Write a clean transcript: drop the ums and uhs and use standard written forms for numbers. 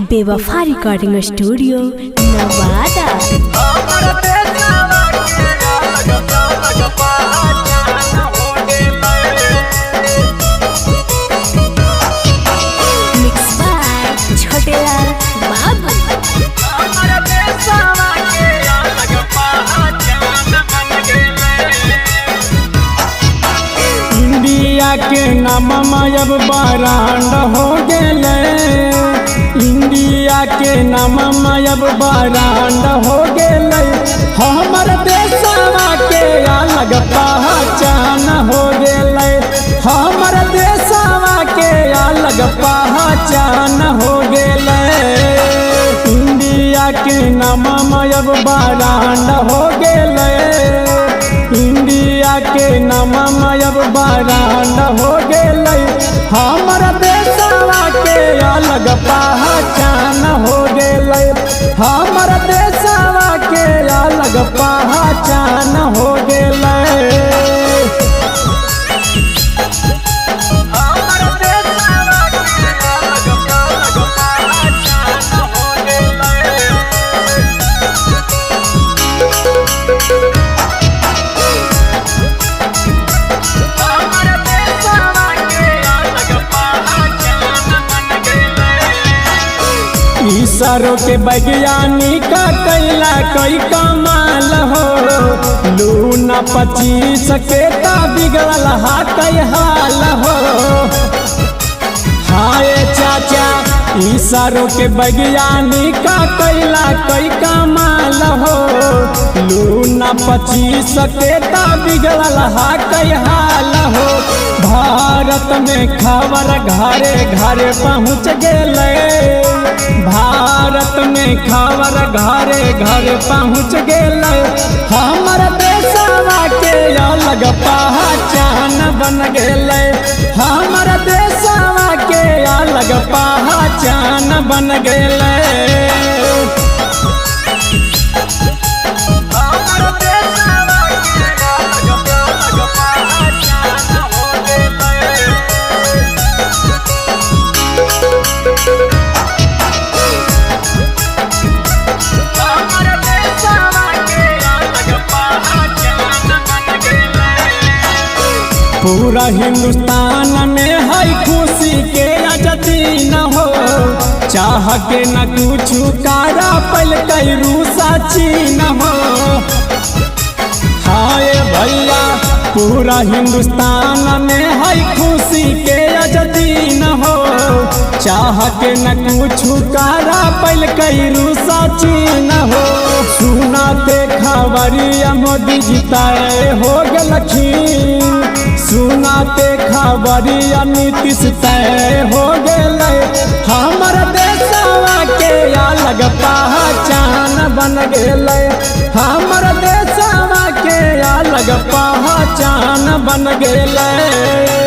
बेवफा recording studio Nawada. Mix by Chhotelal बाबू। India के नाम अब बरांड हो गेले, इंडिया के नाम अब बरांड हो गेले। हमर देशवा के अलग पहचान हो गेले, हमर देशवा के अलग पहचान हो गेले। इंडिया के नाम अब बरांड हो गेले, इंडिया के नाम अब बरांड हो गेले। हमर देशवा के अलग पहचान हो गेले, हमर देशवा के अलग पहचान हो गेले। इसरो के वैज्ञानिक कैला कई कमाल हो, लूना 25 के ता बिगड़ल हा कई हाल हो। हाय चाचा इसरो के वैज्ञानिक कैला कई कमाल हो, लूना 25 के ता बिगड़ल हा कई हाल हो। भारत में खबर घरे घरे पहुँच गेले, भारत में खबर घरे घरे पहुँच गेले। हमर देशवा के अलग पहचान बन गेले, हमर देशवा के अलग पहचान बन गेले। पूरा हिंदुस्तान में है खुशी के आजादी न हो, चाह के न कुछ कारा पल कई रूसा चीन हो। हाय भैया पूरा हिंदुस्तान में है खुशी के आजादी न हो, चाह के न कुछ कारा पल कई रूसा चीन हो। सुनाते खबरिया मोदी जिताए हो गलखीन, सुनाते खबरिया नीतीश तय हो गेले। हमर देशवा के अलग पहचान बन गेले, हमर देशवा के अलग पहचान बन गेले।